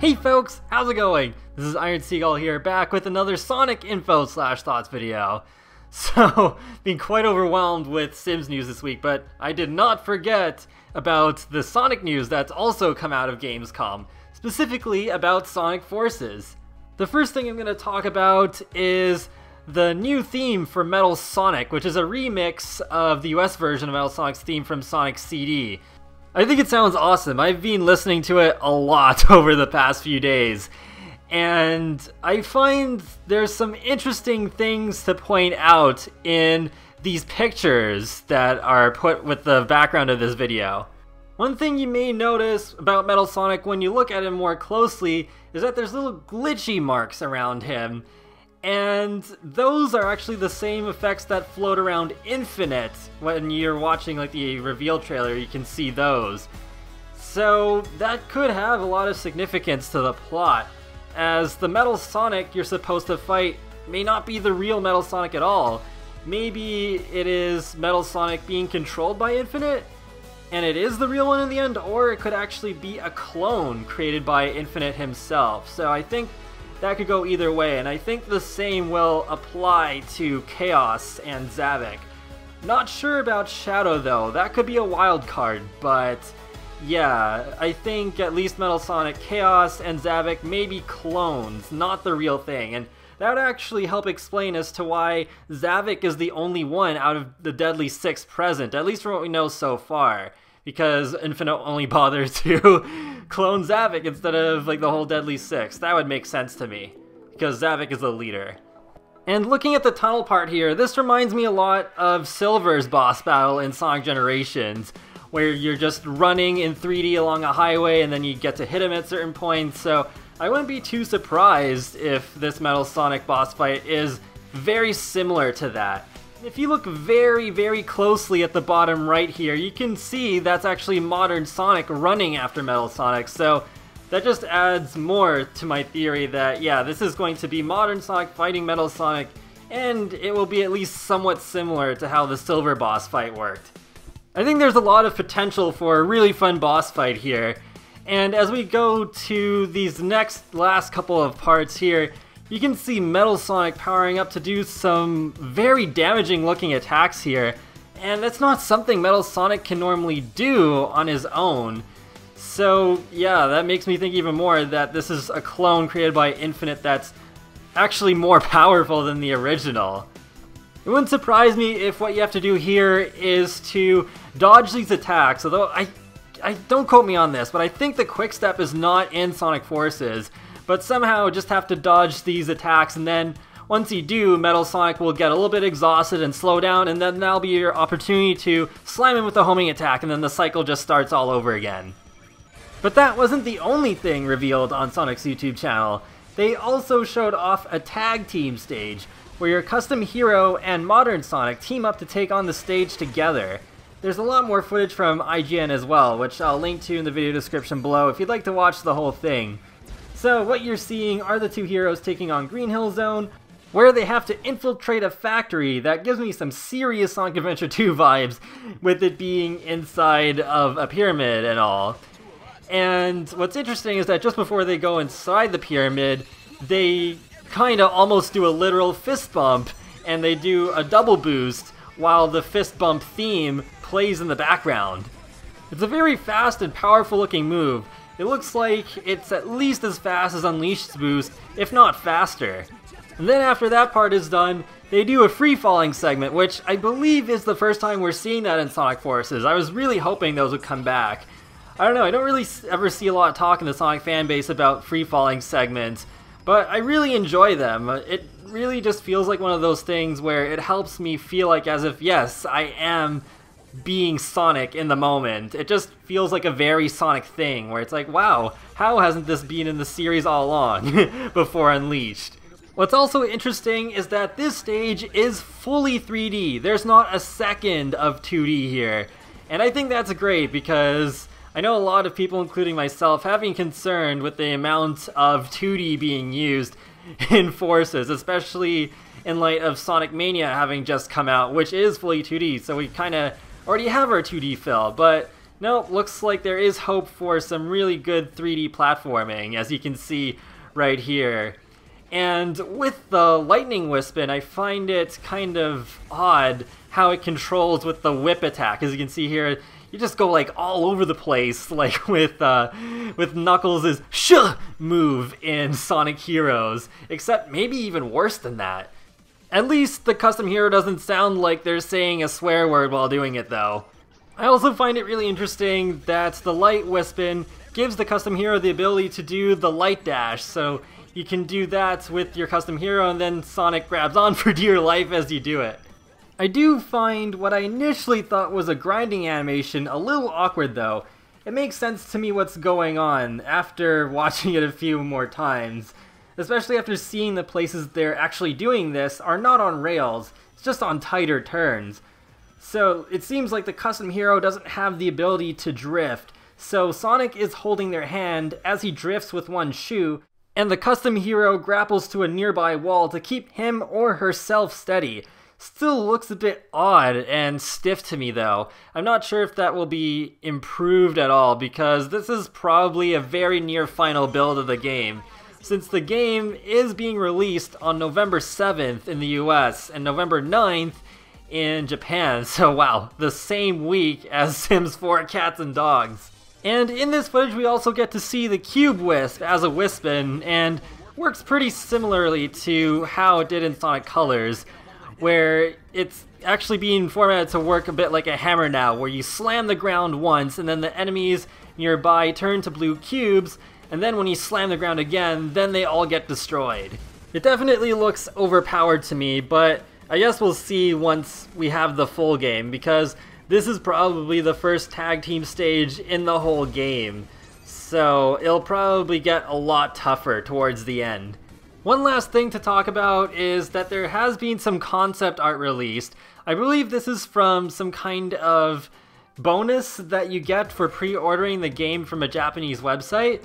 Hey folks, how's it going? This is Iron Seagull here, back with another Sonic info/thoughts video. So, being quite overwhelmed with Sims news this week, but I did not forget about the Sonic news that's also come out of Gamescom, specifically about Sonic Forces. The first thing I'm going to talk about is the new theme for Metal Sonic, which is a remix of the US version of Metal Sonic's theme from Sonic CD. I think it sounds awesome. I've been listening to it a lot over the past few days, and I find there's some interesting things to point out in these pictures that are put with the background of this video. One thing you may notice about Metal Sonic when you look at him more closely is that there's little glitchy marks around him, and those are actually the same effects that float around Infinite. When you're watching like the reveal trailer, you can see those. So that could have a lot of significance to the plot, as the Metal Sonic you're supposed to fight may not be the real Metal Sonic at all. Maybe it is Metal Sonic being controlled by Infinite, and it is the real one in the end, or it could actually be a clone created by Infinite himself. So I think that could go either way, and I think the same will apply to Chaos and Zavik. Not sure about Shadow though, that could be a wild card, but yeah, I think at least Metal Sonic, Chaos, and Zavik may be clones, not the real thing, and that would actually help explain as to why Zavik is the only one out of the Deadly Six present, at least from what we know so far, because Infinite only bothered to clone Zavik instead of like the whole Deadly Six. That would make sense to me, because Zavik is the leader. And looking at the tunnel part here, this reminds me a lot of Silver's boss battle in Sonic Generations, where you're just running in 3D along a highway and then you get to hit him at certain points, so I wouldn't be too surprised if this Metal Sonic boss fight is very similar to that. If you look very, very closely at the bottom right here, you can see that's actually modern Sonic running after Metal Sonic, so that just adds more to my theory that, yeah, this is going to be modern Sonic fighting Metal Sonic, and it will be at least somewhat similar to how the Silver boss fight worked. I think there's a lot of potential for a really fun boss fight here, and as we go to these last couple of parts here, you can see Metal Sonic powering up to do some very damaging looking attacks here, and that's not something Metal Sonic can normally do on his own. So yeah, that makes me think even more that this is a clone created by Infinite that's actually more powerful than the original. It wouldn't surprise me if what you have to do here is to dodge these attacks, although I don't quote me on this, but I think the quick step is not in Sonic Forces, but somehow just have to dodge these attacks, and then once you do, Metal Sonic will get a little bit exhausted and slow down, and then that'll be your opportunity to slam him with a homing attack, and then the cycle just starts all over again. But that wasn't the only thing revealed on Sonic's YouTube channel. They also showed off a tag team stage, where your custom hero and modern Sonic team up to take on the stage together. There's a lot more footage from IGN as well, which I'll link to in the video description below if you'd like to watch the whole thing. So what you're seeing are the two heroes taking on Green Hill Zone, where they have to infiltrate a factory. That gives me some serious Sonic Adventure 2 vibes, with it being inside of a pyramid and all. And what's interesting is that just before they go inside the pyramid, they kinda almost do a literal fist bump, and they do a double boost while the fist bump theme plays in the background. It's a very fast and powerful looking move. It looks like it's at least as fast as Unleashed's boost, if not faster. And then after that part is done, they do a free-falling segment, which I believe is the first time we're seeing that in Sonic Forces. I was really hoping those would come back. I don't know, I don't really ever see a lot of talk in the Sonic fanbase about free-falling segments, but I really enjoy them. It really just feels like one of those things where it helps me feel like as if, yes, I am being Sonic in the moment. It just feels like a very Sonic thing, where it's like, wow, how hasn't this been in the series all along before Unleashed? What's also interesting is that this stage is fully 3D. There's not a second of 2D here. And I think that's great, because I know a lot of people, including myself, have been concerned with the amount of 2D being used in Forces, especially in light of Sonic Mania having just come out, which is fully 2D, so we kinda already have our 2D fill, but nope, looks like there is hope for some really good 3D platforming, as you can see right here. And with the Lightning Wispin, I find it kind of odd how it controls with the whip attack. As you can see here, you just go like all over the place, like with Knuckles' "Shuh" move in Sonic Heroes, except maybe even worse than that. At least the custom hero doesn't sound like they're saying a swear word while doing it though. I also find it really interesting that the Light Wispin gives the custom hero the ability to do the Light Dash, so you can do that with your custom hero and then Sonic grabs on for dear life as you do it. I do find what I initially thought was a grinding animation a little awkward though. It makes sense to me what's going on after watching it a few more times, especially after seeing the places they're actually doing this are not on rails, it's just on tighter turns. So it seems like the custom hero doesn't have the ability to drift, so Sonic is holding their hand as he drifts with one shoe, and the custom hero grapples to a nearby wall to keep him or herself steady. Still looks a bit odd and stiff to me though. I'm not sure if that will be improved at all because this is probably a very near final build of the game, since the game is being released on November 7th in the US and November 9th in Japan, so wow, the same week as Sims 4 Cats and Dogs. And in this footage we also get to see the Cube Wisp as a Wispin, and works pretty similarly to how it did in Sonic Colors, where it's actually being formatted to work a bit like a hammer now, where you slam the ground once and then the enemies nearby turn to blue cubes, and then when you slam the ground again, then they all get destroyed. It definitely looks overpowered to me, but I guess we'll see once we have the full game, because this is probably the first tag team stage in the whole game, so it'll probably get a lot tougher towards the end. One last thing to talk about is that there has been some concept art released. I believe this is from some kind of bonus that you get for pre-ordering the game from a Japanese website,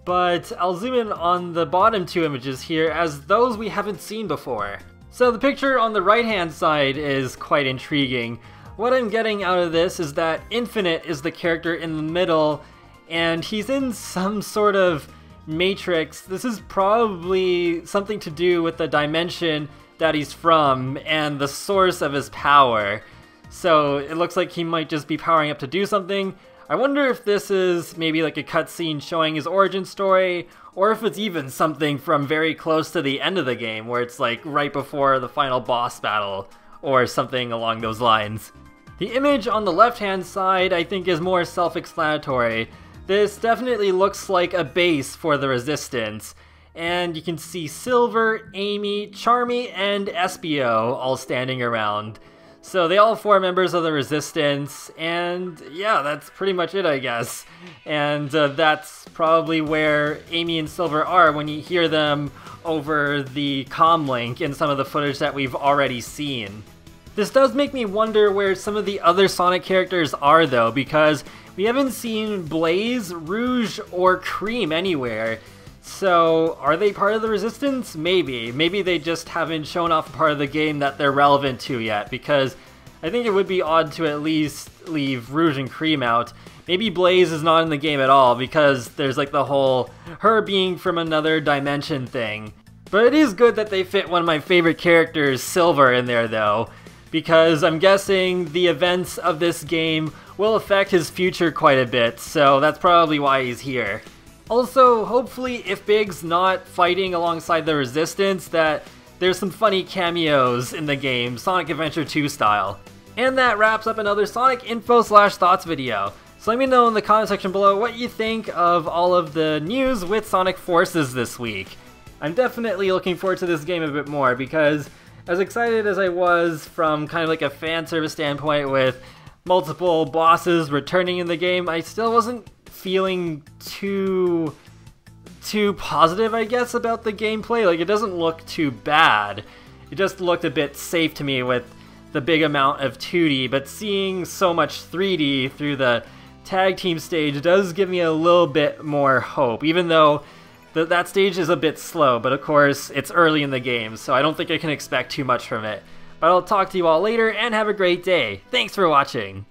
but I'll zoom in on the bottom two images here as those we haven't seen before. So the picture on the right hand side is quite intriguing. What I'm getting out of this is that Infinite is the character in the middle, and he's in some sort of matrix. This is probably something to do with the dimension that he's from and the source of his power. So it looks like he might just be powering up to do something. I wonder if this is maybe like a cutscene showing his origin story, or if it's even something from very close to the end of the game, where it's like right before the final boss battle, or something along those lines. The image on the left-hand side I think is more self-explanatory. This definitely looks like a base for the Resistance, and you can see Silver, Amy, Charmy, and Espio all standing around. So they all form members of the Resistance, and yeah, that's pretty much it, I guess. And that's probably where Amy and Silver are when you hear them over the comm link in some of the footage that we've already seen. This does make me wonder where some of the other Sonic characters are though, because we haven't seen Blaze, Rouge, or Cream anywhere. So, are they part of the Resistance? Maybe. Maybe they just haven't shown off a part of the game that they're relevant to yet, because I think it would be odd to at least leave Rouge and Cream out. Maybe Blaze is not in the game at all, because there's like the whole her being from another dimension thing. But it is good that they fit one of my favorite characters, Silver, in there though, because I'm guessing the events of this game will affect his future quite a bit, so that's probably why he's here. Also, hopefully if Big's not fighting alongside the Resistance, that there's some funny cameos in the game, Sonic Adventure 2 style. And that wraps up another Sonic Info/Thoughts video. So let me know in the comment section below what you think of all of the news with Sonic Forces this week. I'm definitely looking forward to this game a bit more, because as excited as I was from kind of like a fan service standpoint with multiple bosses returning in the game, I still wasn't feeling too positive, I guess, about the gameplay. Like, it doesn't look too bad. It just looked a bit safe to me with the big amount of 2D, but seeing so much 3D through the tag team stage does give me a little bit more hope, even though that stage is a bit slow, but of course it's early in the game, so I don't think I can expect too much from it. But I'll talk to you all later, and have a great day. Thanks for watching!